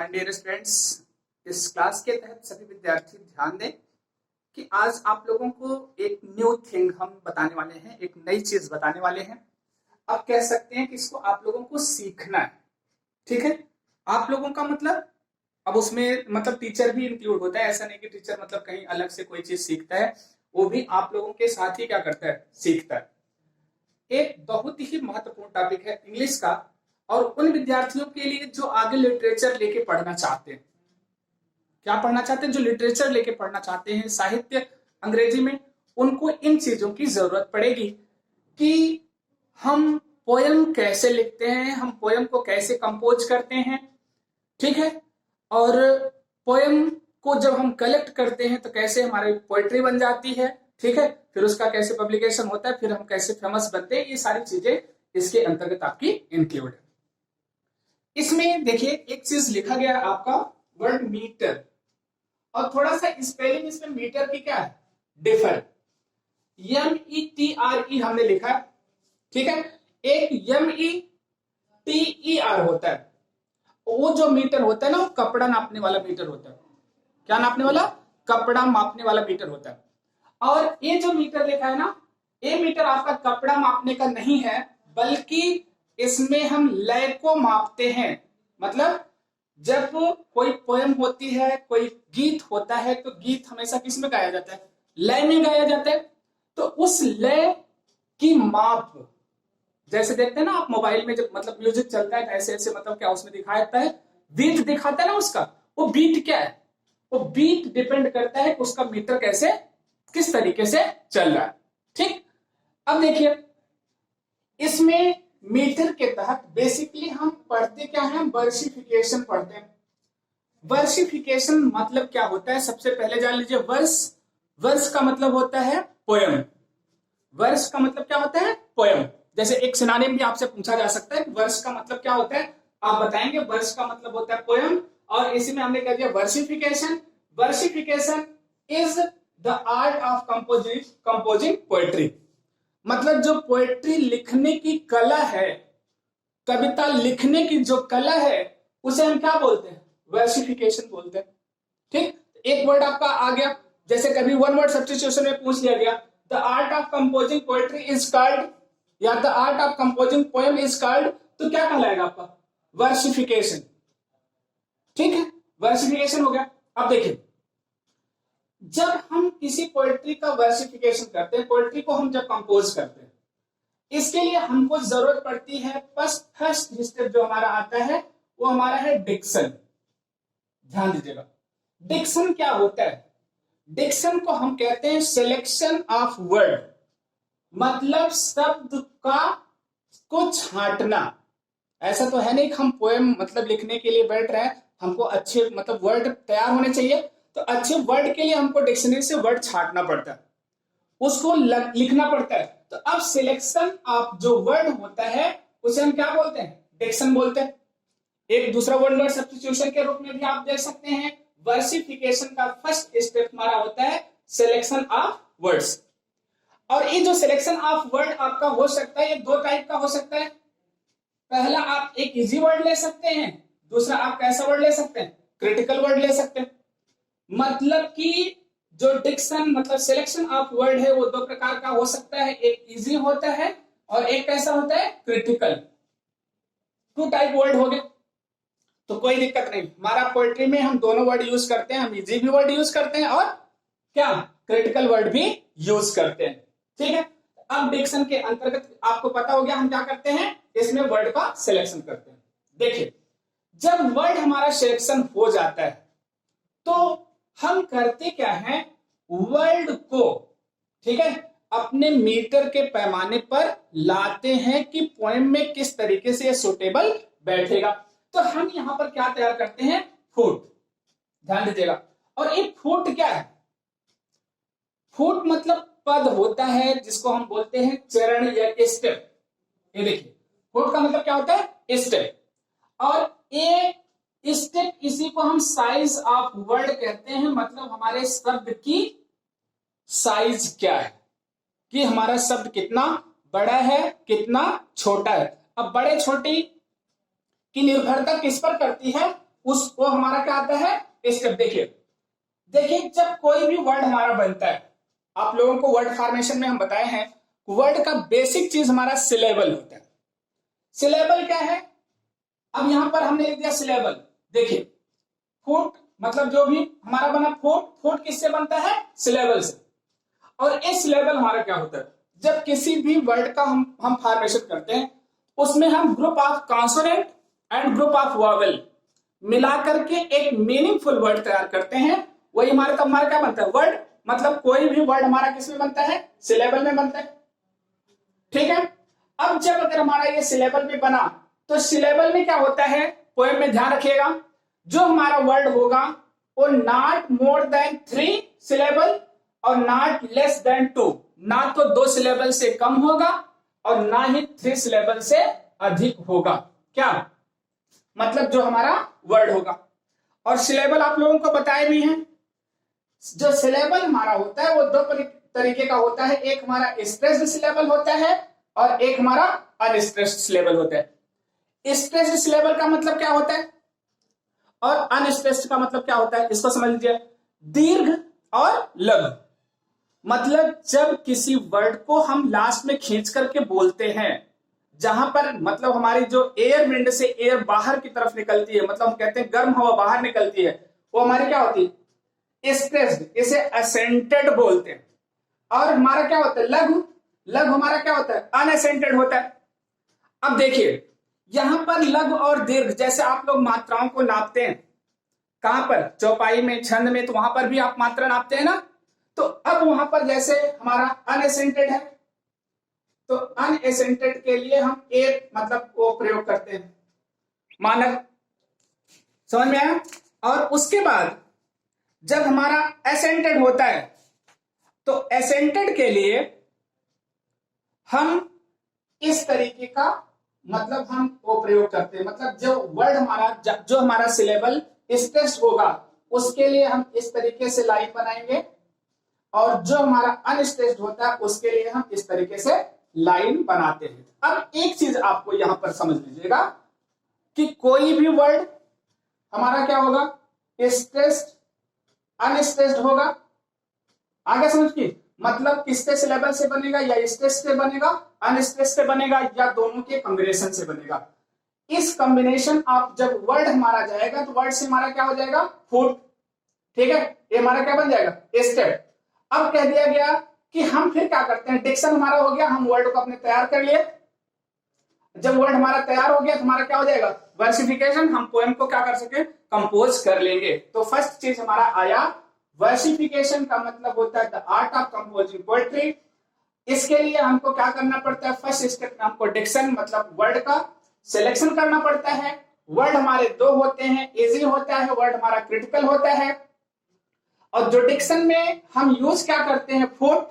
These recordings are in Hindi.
एंड डियर स्टूडेंट्स, इस क्लास के तहत सभी विद्यार्थी ध्यान दें कि आज आप लोगों को एक न्यू थिंग हम बताने वाले हैं, एक नई चीज बताने वाले हैं। आप कह सकते हैं कि इसको आप लोगों को सीखना है। ठीक है, आप लोगों का मतलब अब उसमें मतलब टीचर भी इंक्लूड होता है। ऐसा नहीं कि टीचर मतलब कहीं अलग से कोई चीज सीखता है, वो भी आप लोगों के साथ ही क्या करता है, सीखता है। एक बहुत ही महत्वपूर्ण टॉपिक है इंग्लिश का, और उन विद्यार्थियों के लिए जो आगे लिटरेचर लेके पढ़ना चाहते हैं। क्या पढ़ना चाहते हैं? जो लिटरेचर लेके पढ़ना चाहते हैं, साहित्य अंग्रेजी में, उनको इन चीजों की जरूरत पड़ेगी कि हम पोयम कैसे लिखते हैं, हम पोयम को कैसे कंपोज करते हैं। ठीक है, और पोयम को जब हम कलेक्ट करते हैं तो कैसे हमारी पोएट्री बन जाती है। ठीक है, फिर उसका कैसे पब्लिकेशन होता है, फिर हम कैसे फेमस बनते हैं, ये सारी चीजें इसके अंतर्गत आपकी इंक्लूड है। इसमें देखिए एक चीज लिखा गया आपका वर्ड मीटर, और थोड़ा सा स्पेलिंग इसमें मीटर की क्या है, डिफर। METRE हमने लिखा है। ठीक है, एक METER होता है। वो जो मीटर होता है ना, वो कपड़ा नापने वाला मीटर होता है। क्या नापने वाला? कपड़ा मापने वाला मीटर होता है। और ये जो मीटर लिखा है ना, ये मीटर आपका कपड़ा मापने का नहीं है, बल्कि इसमें हम लय को मापते हैं। मतलब जब कोई पोएम होती है, कोई गीत होता है, तो गीत हमेशा किस में गाया जाता है? लय में गाया जाता है। तो उस लय की माप, जैसे देखते हैं ना आप मोबाइल में, जब मतलब म्यूजिक चलता है ऐसे ऐसे, मतलब क्या उसमें दिखाया जाता है, बीट दिखाता है ना उसका। वो बीट क्या है? वो बीट डिपेंड करता है कि उसका मीटर कैसे, किस तरीके से चल रहा है। ठीक, अब देखिए इसमें मीटर के तहत बेसिकली हम पढ़ते क्या है? वर्सिफिकेशन पढ़ते हैं। वर्सिफिकेशन मतलब क्या होता है, सबसे पहले जान लीजिए। वर्स, वर्स का मतलब होता है पोयम। वर्स का मतलब क्या होता है? पोयम। जैसे एक सिनोनिम भी आपसे पूछा जा सकता है, वर्स का मतलब क्या होता है, आप बताएंगे। वर्स का मतलब होता है पोयम, और इसी में हमने कह दिया versification. Versification is the art of composing poetry. मतलब जो पोएट्री लिखने की कला है, कविता लिखने की जो कला है, उसे हम क्या बोलते हैं? वर्सिफिकेशन बोलते हैं। ठीक, एक वर्ड आपका आ गया, जैसे कभी वन वर्ड सब्स्टिट्यूशन में पूछ लिया गया, the art of composing poetry is called, या the art of composing poem is called, तो क्या कहलाएगा आपका? वर्सिफिकेशन। ठीक है, वर्सिफिकेशन हो गया। अब देखिए, जब हम किसी पोएट्री का वर्सिफिकेशन करते हैं, पोएट्री को हम जब कंपोज करते हैं, इसके लिए हमको जरूरत पड़ती है, फर्स्ट स्टेप जो हमारा आता है वो हमारा है डिक्शन। ध्यान दीजिएगा, डिक्शन क्या होता है? डिक्शन को हम कहते हैं सिलेक्शन ऑफ वर्ड, मतलब शब्द का को छांटना। ऐसा तो है नहीं कि हम पोएम मतलब लिखने के लिए बैठ रहे हैं, हमको अच्छे मतलब वर्ड तैयार होने चाहिए, तो अच्छे वर्ड के लिए हमको डिक्शनरी से वर्ड छांटना पड़ता है, उसको लिखना पड़ता है। तो अब सिलेक्शन ऑफ जो वर्ड होता है उसे हम क्या बोलते हैं? डिक्शन बोलते हैं। एक दूसरा वर्ड सब्स्टिट्यूशन के रूप में भी आप देख सकते हैं। वर्सिफिकेशन का फर्स्ट स्टेप हमारा होता है सिलेक्शन ऑफ वर्ड्स। और ये जो सिलेक्शन ऑफ वर्ड आपका हो सकता है, ये दो टाइप का हो सकता है। पहला, आप एक इजी वर्ड ले सकते हैं, दूसरा आप कैसा वर्ड ले सकते हैं? क्रिटिकल वर्ड ले सकते हैं। मतलब कि जो डिक्शन मतलब सिलेक्शन ऑफ वर्ड है वो दो प्रकार का हो सकता है, एक इजी होता है और एक कैसा होता है? क्रिटिकल। टू टाइप वर्ड हो गए, तो कोई दिक्कत नहीं। हमारा पोएट्री में हम दोनों वर्ड यूज करते हैं, हम इजी भी वर्ड यूज करते हैं और क्या, क्रिटिकल वर्ड भी यूज करते हैं। ठीक है, अब डिक्शन के अंतर्गत आपको पता हो गया हम क्या करते हैं, इसमें वर्ड का सिलेक्शन करते हैं। देखिए, जब वर्ड हमारा सिलेक्शन हो जाता है तो हम करते क्या है, वर्ड को, ठीक है, अपने मीटर के पैमाने पर लाते हैं कि पोएम में किस तरीके से सुटेबल बैठेगा। तो हम यहां पर क्या तैयार करते हैं? फुट। ध्यान दीजिएगा, और एक फुट क्या है? फुट मतलब पद होता है जिसको हम बोलते हैं चरण या स्टेप। ये देखिए, फुट का मतलब क्या होता है? स्टेप। और ये स्टेप, इसी को हम साइज ऑफ वर्ड कहते हैं। मतलब हमारे शब्द की साइज क्या है, कि हमारा शब्द कितना बड़ा है, कितना छोटा है। अब बड़े छोटी की निर्भरता किस पर करती है? उसको हमारा क्या आता है स्टेप। देखिए जब कोई भी वर्ड हमारा बनता है, आप लोगों को वर्ड फॉर्मेशन में हम बताए हैं, वर्ड का बेसिक चीज हमारा सिलेबल होता है। सिलेबल क्या है, अब यहां पर हमने लिख दिया सिलेबल। देखिए फुट मतलब जो भी हमारा बना फुट किससे बनता है, सिलेबल से। और इस सिलेबल हमारा क्या होता है, जब किसी भी वर्ड का हम फॉर्मेशन करते हैं, उसमें हम group of consonant and group of vowel मिला करके एक मीनिंगफुल वर्ड तैयार करते हैं। वही हमारा क्या बनता है, वर्ड। मतलब कोई भी वर्ड हमारा किस में बनता है, सिलेबल में बनता है। ठीक है, अब जब अगर हमारा ये सिलेबल में बना, तो सिलेबल में क्या होता है, पोएम में ध्यान रखिएगा, जो हमारा वर्ड होगा वो नॉट मोर देन 3 सिलेबल और नॉट लेस देन 2, ना तो 2 सिलेबल से कम होगा और ना ही 3 सिलेबल से अधिक होगा। क्या मतलब जो हमारा वर्ड होगा। और सिलेबल आप लोगों को बताए भी हैं, जो सिलेबल हमारा होता है वो 2 तरीके का होता है, एक हमारा स्ट्रेस्ड सिलेबल होता है और एक हमारा अनस्ट्रेस्ड सिलेबल होता है। स्ट्रेस्ड सिलेबल का मतलब क्या होता है और अनस्ट्रेस्ड का मतलब क्या होता है, इसको समझ लीजिए। दीर्घ और लघु, मतलब जब किसी वर्ड को हम लास्ट में खींच करके बोलते हैं, जहां पर मतलब हमारी जो एयर विंड से एयर बाहर की तरफ निकलती है, मतलब हम कहते हैं गर्म हवा बाहर निकलती है, वो हमारी क्या होती है, स्ट्रेस्ड, इसे असेंटेड बोलते हैं। और हमारा क्या होता है, लघु हमारा क्या होता है, अनअसेंटेड होता है। अब देखिए यहां पर लघु और दीर्घ, जैसे आप लोग मात्राओं को नापते हैं, कहां पर, चौपाई में, छंद में, तो वहां पर भी आप मात्रा नापते हैं ना। तो अब वहां पर जैसे हमारा अनअसेंटेड है, तो अनअसेंटेड के लिए हम एक मतलब वो प्रयोग करते हैं, मानक। समझ में आया। और उसके बाद जब हमारा असेंटेड होता है, तो असेंटेड के लिए हम इस तरीके का मतलब हम वो प्रयोग करते हैं, मतलब जो वर्ड हमारा जो हमारा सिलेबल स्ट्रेस्ड होगा उसके लिए हम इस तरीके से लाइन बनाएंगे, और जो हमारा अनस्ट्रेस्ड होता है उसके लिए हम इस तरीके से लाइन बनाते हैं। अब एक चीज आपको यहां पर समझ लीजिएगा कि कोई भी वर्ड हमारा क्या होगा, स्ट्रेस्ड अनस्ट्रेस्ड होगा। आगे समझिए, मतलब किसके सिलेबल से बनेगा, या स्ट्रेस्ड से बनेगा, अनस्ट्रेस्ड से बनेगा, या दोनों के कॉम्बिनेशन से बनेगा। इस कॉम्बिनेशन आप जब वर्ड हमारा जाएगा तो वर्ड से हमारा क्या हो जाएगा, फुट। ठीक है, ये हमारा क्या बन जाएगा, स्टेप। अब कह दिया गया कि हम फिर क्या करते हैं, डिक्शन हमारा हो गया, हम वर्ड को अपने तैयार कर लिए। जब वर्ड हमारा तैयार हो गया तो हमारा क्या हो जाएगा, वर्सिफिकेशन। हम पोएम को क्या कर सके, कंपोज कर लेंगे। तो फर्स्ट चीज हमारा आया वर्सिफिकेशन, का मतलब होता है the art of composing poetry. इसके लिए हमको क्या करना पड़ता है, फर्स्ट स्टेप में हमको डिक्शन मतलब वर्ड का सिलेक्शन करना पड़ता है। वर्ड हमारे 2 होते हैं, इजी होता है, वर्ड हमारा क्रिटिकल होता है। और जो डिक्शन में हम यूज क्या करते हैं, फुट।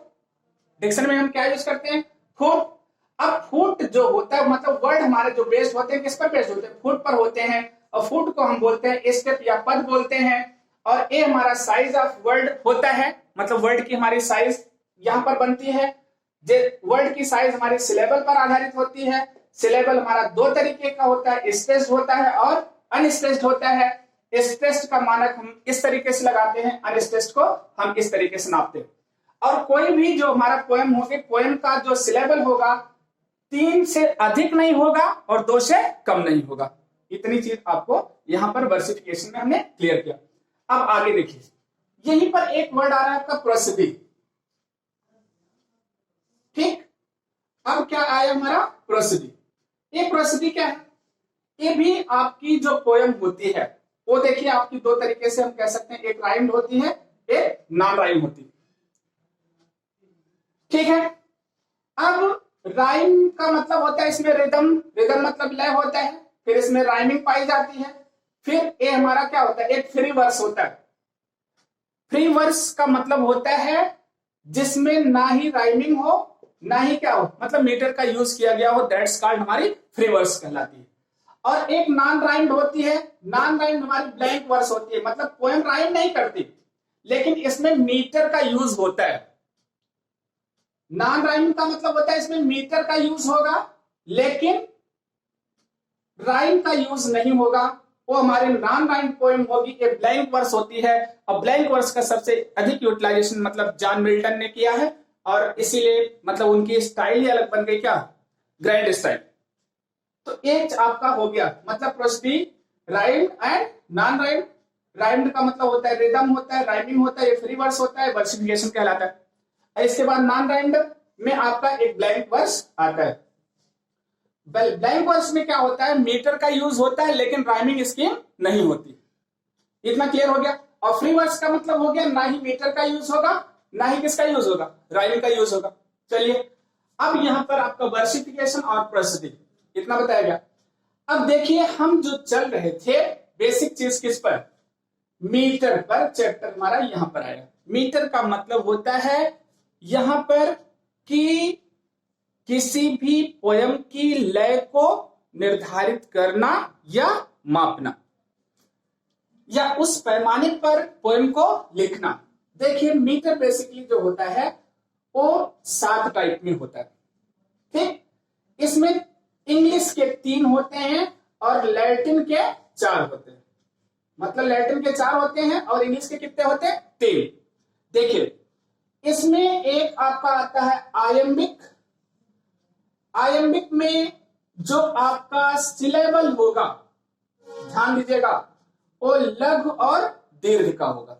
डिक्शन में हम क्या यूज करते हैं, फुट। अब फुट जो होता है मतलब वर्ड हमारे जो बेस्ड होते हैं, किस पर बेस्ड होते हैं, फुट पर होते हैं। और फुट को हम बोलते हैं स्टेप या पद बोलते हैं। और ये हमारा साइज ऑफ वर्ड होता है, मतलब वर्ड की हमारी साइज यहां पर बनती है। वर्ड की साइज हमारी सिलेबल पर आधारित होती है। सिलेबल हमारा 2 तरीके का होता है, स्ट्रेस्ड होता है और अनस्ट्रेस्ड होता है। स्ट्रेस्ड का मानक हम इस तरीके से लगाते हैं, अनस्ट्रेस्ड को हम इस तरीके से नापते हैं। और कोई भी जो हमारा पोएम होगी, पोएम का जो सिलेबल होगा 3 से अधिक नहीं होगा और 2 से कम नहीं होगा। इतनी चीज आपको यहां पर वर्सिफिकेशन में हमने क्लियर किया। अब आगे देखिए, यहीं पर एक वर्ड आ रहा है आपका प्रोसिडी। ठीक, अब क्या आया हमारा प्रोसिडी। ये प्रोसिडी क्या है, ये भी आपकी जो पोएम होती है वो देखिए आपकी 2 तरीके से हम कह सकते हैं, एक राइम्ड होती है, एक नॉन राइम होती है। ठीक है, अब राइम का मतलब होता है इसमें रिदम मतलब लय होता है, फिर इसमें राइमिंग पाई जाती है। फिर ये हमारा क्या होता है, एक फ्री वर्स होता है। फ्री वर्स का मतलब होता है जिसमें ना ही राइमिंग हो ना ही क्या हो, मतलब मीटर का यूज किया गया हो, दैट्स कॉल्ड हमारी फ्री वर्स कहलाती है। और एक नॉन राइम्ड होती है, नॉन राइम्ड हमारी ब्लैंक वर्स होती है, मतलब पोएम राइम नहीं करती लेकिन इसमें मीटर का यूज होता है। नॉन राइमिंग का मतलब होता है इसमें मीटर का यूज होगा लेकिन राइम का यूज नहीं होगा। वो हमारी नॉन राइम्ड पोएम होगी, ये ब्लैंक वर्स होती है। और ब्लैंक वर्स का सबसे अधिक यूटिलाइजेशन मतलब जॉन मिल्टन ने किया है, और इसीलिए मतलब उनकी स्टाइल ही अलग बन गई, क्या, ग्रैंड स्टाइल। तो एक आपका हो गया मतलब prosody, rhymed and non rhymed. Rhymed का मतलब होता है रिदम होता है, राइमिंग होता है, ये फ्री वर्स होता है, वर्सिफिकेशन कहलाता है। इसके बाद नॉन राइम्ड में आपका एक ब्लैंक वर्स आता है। ब्लैंक वर्स में क्या होता है, मीटर का यूज होता है लेकिन राइमिंग स्कीम नहीं होती। इतना क्लियर हो गया। और फ्री वर्स का मतलब हो गया ना ही मीटर का यूज होगा, ना ही किसका यूज होगा, राइमिंग का यूज होगा। चलिए अब यहां पर आपका वर्सिफिकेशन और प्रोसडी इतना बताया गया। अब देखिए हम जो चल रहे थे बेसिक चीज किस पर, मीटर पर, चैप्टर हमारा यहां पर आया। मीटर का मतलब होता है यहां पर कि किसी भी पोयम की लय को निर्धारित करना या मापना, या उस पैमाने पर पोयम को लिखना। देखिए मीटर बेसिकली जो होता है वो 7 टाइप में होता है, ठीक। इसमें इंग्लिश के 3 होते हैं और लैटिन के 4 होते हैं। मतलब लैटिन के 4 होते हैं और इंग्लिश के कितने होते हैं, 3। देखिए इसमें एक आपका आता है आयम्बिक। आयम्बिक में जो आपका सिलेबल होगा, ध्यान दीजिएगा, वो लघु और दीर्घ का होगा।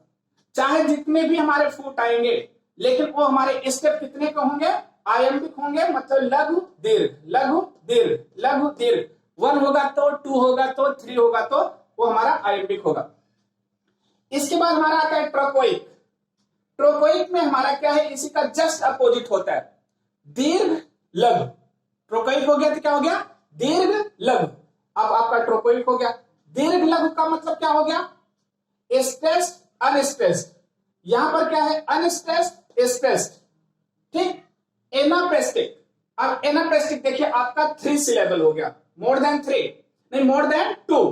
चाहे जितने भी हमारे फुट आएंगे लेकिन वो हमारे स्टेप कितने के होंगे, आयम्बिक होंगे, मतलब लघु दीर्घ, लघु दीर्घ, लघु दीर्घ। 1 होगा तो 2 होगा तो 3 होगा तो वो हमारा आयम्बिक होगा। इसके बाद हमारा आता है ट्रोकोइक। ट्रोकोइक में हमारा क्या है, इसी का जस्ट अपोजिट होता है, दीर्घ लघु। ट्रोकोइक हो गया तो क्या हो गया, दीर्घ लघु। अब आपका ट्रोकोइक हो गया। दीर्घ लघु का मतलब क्या हो गया, स्ट्रेस्ड अनस्ट्रेस्ड। यहां पर क्या है, अनस्ट्रेस्ड स्ट्रेस्ड, ठीक। एनापेस्टिक, अब एनापेस्टिक देखिए आपका 3 सिलेबल हो गया, मोर देन 3 नहीं, मोर देन 2,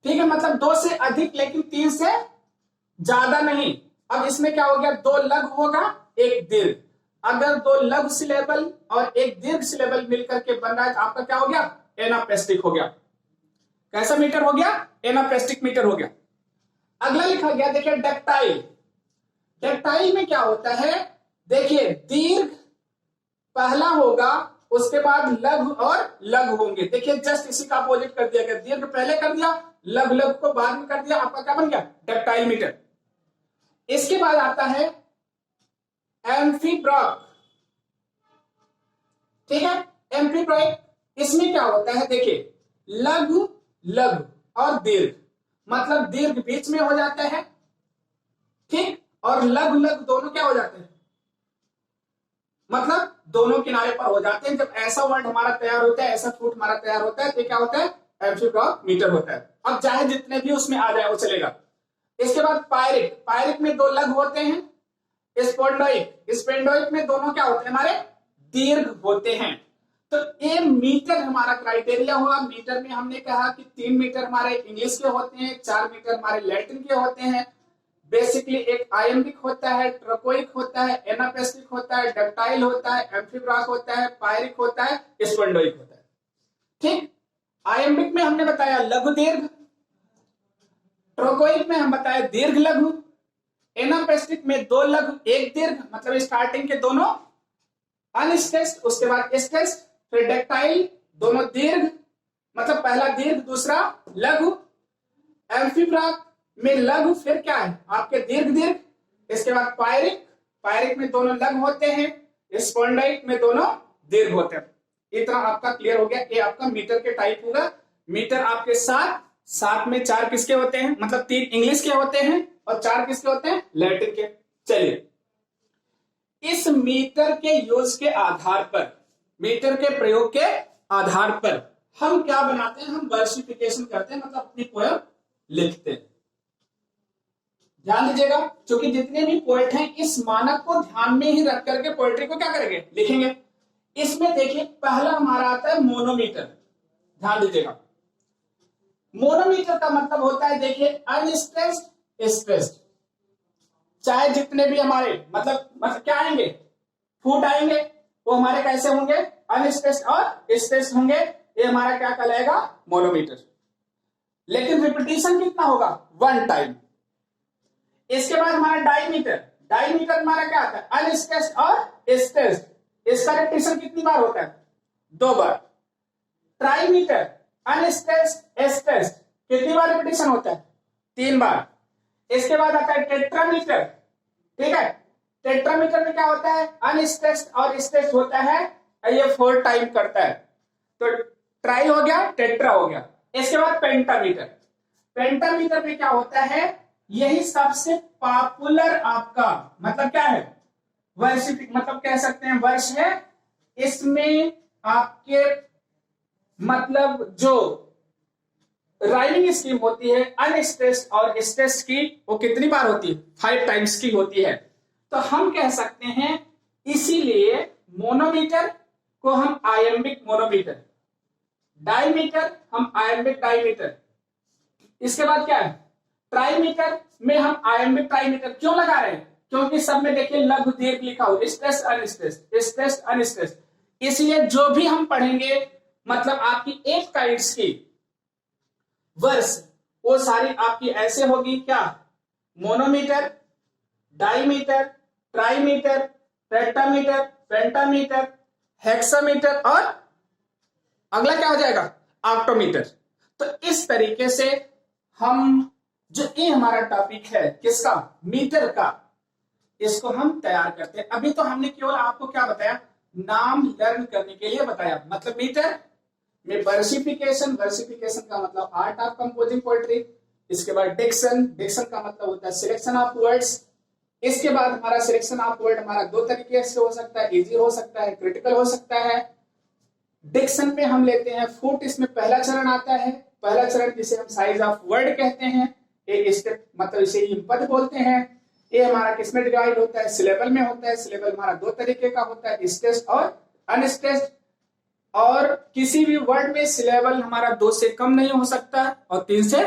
ठीक है, मतलब 2 से अधिक लेकिन 3 से ज्यादा नहीं। अब इसमें क्या हो गया, 2 लघु होगा 1 दीर्घ। अगर 2 लघु सिलेबल और 1 दीर्घ सिलेबल मिलकर के बन रहा है तो आपका क्या हो गया, एनापेस्टिक हो गया। कैसा मीटर हो गया, एनापेस्टिक मीटर हो गया। अगला लिखा गया देखिए डक्टाइल। डक्टाइल में क्या होता है, देखिए दीर्घ पहला होगा, उसके बाद लघु और लघु होंगे। देखिए जस्ट इसी का अपोजिट कर दिया गया, दीर्घ पहले कर दिया, लघु लघु को बाद में कर दिया, आपका क्या बन गया, डक्टाइल मीटर। इसके बाद आता है एम्फीब्रॉक, ठीक है, एम्फीब्रॉक। इसमें क्या होता है, देखिए लघु लघु और दीर्घ, मतलब दीर्घ बीच में हो जाता है, ठीक, और लघु लघु दोनों क्या हो जाते हैं, मतलब दोनों किनारे पर हो जाते हैं। जब ऐसा वर्ड हमारा तैयार होता है, ऐसा फ्रूट हमारा तैयार होता है तो क्या होता है, एम्फीब्रॉक मीटर होता है। अब चाहे जितने भी उसमें आ जाए वो चलेगा। इसके बाद पायरिक, पायरिक में 2 लघु होते हैं। स्पोंडोइक, स्पोंडोइक में दोनों क्या होते हैं, हमारे दीर्घ होते हैं। तो ये मीटर हमारा क्राइटेरिया हुआ। मीटर में हमने कहा कि 3 मीटर हमारे इंग्लिश के होते हैं, 4 मीटर हमारे लैटिन के होते हैं। बेसिकली एक आयम्बिक होता है, ट्रोकोइक होता है, एनापेस्टिक होता है, डक्टाइल होता है, एम्फीब्रॉक होता है, पायरिक होता है, स्पोंडोइक होता है, ठीक। आयम्बिक में हमने बताया लघु दीर्घ, ट्रोकोइक में हम बताया दीर्घ लघु, एनापेस्टिक में 2 लघु 1 दीर्घ, मतलब स्टार्टिंग के दोनों अनस्ट्रेस्ड, उसके बाद स्ट्रेस्ड, फिर डक्टाइल दोनों दीर्घ, मतलब पहला दीर्घ दूसरा लघु। एम्फीब्रॉक में लघु फिर क्या है आपके दीर्घ दीर्घ। इसके बाद पायरिक, पायरिक में दोनों लघु होते हैं, स्पोंडाइक में दोनों दीर्घ होते हैं। इतना आपका क्लियर हो गया। ये आपका मीटर के टाइप होगा। मीटर आपके 7 में 4 किसके होते हैं, मतलब 3 इंग्लिश के होते हैं और 4 किसके होते हैं, लैटिन के। चलिए इस मीटर के यूज के आधार पर, मीटर के प्रयोग के आधार पर हम क्या बनाते हैं, हम वर्सिफिकेशन करते हैं, मतलब अपनी पोएम लिखते हैं। ध्यान दीजिएगा, क्योंकि जितने भी पोएट हैं इस मानक को ध्यान में ही रख करके पोएट्री को क्या करेंगे, लिखेंगे। इसमें देखिए पहला हमारा आता है मोनोमीटर। ध्यान दीजिएगा, मोनोमीटर का मतलब होता है देखिए अनस्ट्रेस्ड स्ट्रेस्ड। चाहे जितने भी हमारे मतलब क्या आएंगे, फूट आएंगे, वो हमारे कैसे होंगे, अनस्ट्रेस्ड और स्ट्रेस्ड होंगे। ये हमारा क्या कहलाएगा, मोनोमीटर। लेकिन रिपीटेशन कितना होगा, 1 टाइम। इसके बाद हमारा डाईमीटर। डाईमीटर हमारा क्या आता है, अनस्ट्रेस्ड और स्ट्रेस्ड। इसका रिपीटेशन कितनी बार होता है, 2 बार। ट्राईमीटर, अनस्ट्रेस्ड स्ट्रेस्ड, कितनी बार रिपीटेशन होता है, 3 बार। इसके बाद आता है टेट्रामीटर। ठीक है, टेट्रामीटर में क्या होता है, अनस्ट्रेस्ड और स्ट्रेस्ड होता है, ये 4 टाइम करता है। तो ट्राई हो गया, टेट्रा हो गया। इसके बाद पेंटामीटर। पेंटामीटर में क्या होता है, यही सबसे पॉपुलर आपका मतलब क्या है, वर्ष, मतलब कह सकते हैं वर्ष है। इसमें आपके मतलब जो राइमिंग स्कीम होती है अनस्ट्रेस्ड और स्ट्रेस्ड की, वो कितनी बार होती है, 5 टाइम्स की होती है। तो हम कह सकते हैं, इसीलिए मोनोमीटर को हम आयम्बिक मोनोमीटर, डाईमीटर हम आयम्बिक डाईमीटर। इसके बाद क्या है, ट्राईमीटर में हम आयम्बिक ट्राईमीटर क्यों लगा रहे हैं, क्योंकि सब में देखिए लघु दीर्घ लिखा हो, स्ट्रेस्ड अनस्ट्रेस्ड, स्ट्रेस्ड अनस्ट्रेस्ड। इसलिए जो भी हम पढ़ेंगे मतलब आपकी 8 काइंड्स की वर्ष, वो सारी आपकी ऐसे होगी क्या, monometer, dimeter, trimeter, tetrameter, pentameter, hexameter और अगला क्या हो जाएगा, ऑक्टोमीटर। तो इस तरीके से हम जो ये हमारा टॉपिक है किसका, मीटर का, इसको हम तैयार करते हैं। अभी तो हमने केवल आपको क्या बताया, नाम लर्न करने के लिए बताया। मतलब मीटर में वर्सिफिकेशन, वर्सिफिकेशन का मतलब आर्ट ऑफ कंपोजिंग पोएट्री। इसके बाद डिक्शन, डिक्शन का मतलब होता है सिलेक्शन ऑफ वर्ड्स। इसके बाद हमारा सिलेक्शन ऑफ वर्ड हमारा 2 तरीके से हो सकता है, इजी हो सकता है, क्रिटिकल हो सकता है। डिक्शन में हम लेते हैं फुट, इसमें पहला चरण आता है, पहला चरण जिसे हम साइज ऑफ वर्ड कहते हैं, ये स्टेप मतलब इसे पद बोलते हैं। ये हमारा किसमें डिवाइड होता है, सिलेबल में होता है। सिलेबल हमारा 2 तरीके का होता है, स्ट्रेस्ड और अनस्ट्रेस्ड। और किसी भी वर्ड में सिलेबल हमारा 2 से कम नहीं हो सकता और 3 से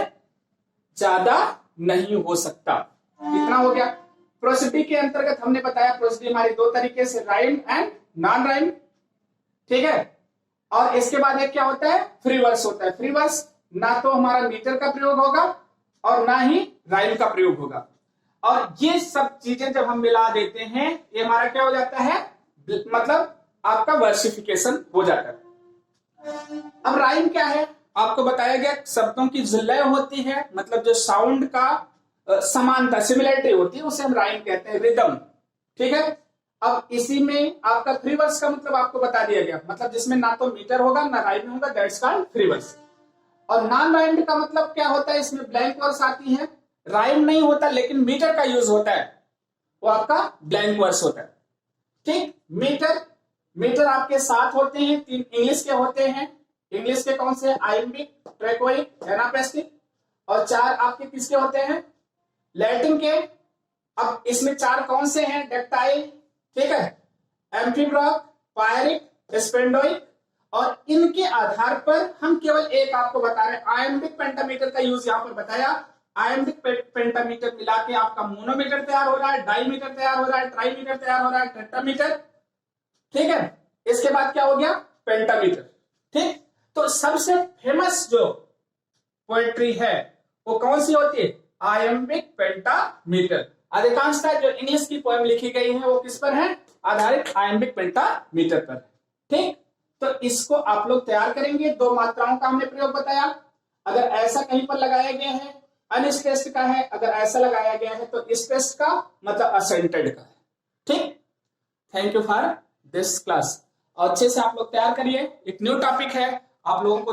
ज्यादा नहीं हो सकता। इतना हो गया। प्रोसिडी के अंतर्गत हमने बताया, प्रोसिडी हमारी 2 तरीके से, राइम एंड नॉन राइम। ठीक है, और इसके बाद एक क्या होता है, फ्री वर्स होता है। फ्री वर्स ना तो हमारा मीटर का प्रयोग होगा और ना ही राइम का प्रयोग होगा। और ये सब चीजें जब हम मिला देते हैं, ये हमारा क्या हो जाता है, मतलब आपका वर्सिफिकेशन हो जाता है। अब राइम क्या है, आपको बताया गया शब्दों की जो लय होती है, मतलब जो साउंड का समानता, सिमिलरिटी होती है, उसे हम राइम कहते हैं, रिदम। ठीक है, अब इसी में आपका फ्री वर्स का मतलब आपको बता दिया गया, मतलब जिसमें ना तो मीटर होगा ना राइम होगा, दैट्स कॉल्ड फ्री वर्स। और नॉन राइम्ड का मतलब क्या होता है, इसमें ब्लैंक वर्स आती है, राइम नहीं होता लेकिन मीटर का यूज होता है, वो आपका ब्लैंक वर्स होता है। ठीक, मीटर आपके 7 होते हैं, 3 इंग्लिश के होते हैं। इंग्लिश के कौन से, आइम्बिक, ट्रैकोइक, एनापेस्टिक, और 4 आपके किसके होते हैं, लैटिन के। अब इसमें 4 कौन से हैं, डेक्टाइल, ठीक है, एम्फीब्रॉक, पायरिक, स्पेंडोइक। और इनके आधार पर हम केवल एक आपको बता रहे हैं, आयम्बिक पेंटामीटर का यूज यहां पर बताया। आयम्बिक पेंटामीटर मिला के आपका मोनोमीटर तैयार हो रहा है, डाईमीटर तैयार हो रहा है, ट्राईमीटर तैयार हो रहा है, टेट्रामीटर। ठीक है, इसके बाद क्या हो गया, पेंटामीटर। ठीक, तो सबसे फेमस जो पोएट्री है वो कौन सी होती है, आयम्बिक पेंटामीटर। अधिकांशतः जो इंग्लिश की पोएम लिखी गई है वो किस पर है, आधारित आयम्बिक पेंटामीटर पर। ठीक, तो इसको आप लोग तैयार करेंगे। 2 मात्राओं का हमने प्रयोग बताया, अगर ऐसा कहीं पर लगाया गया है अनस्ट्रेस्ड का है, अगर ऐसा लगाया गया है तो स्ट्रेस्ड का मतलब असेंटेड का है। ठीक, thank you for this class. और अच्छे से आप लोग तैयार करिए, एक न्यू टॉपिक है, आप लोगों को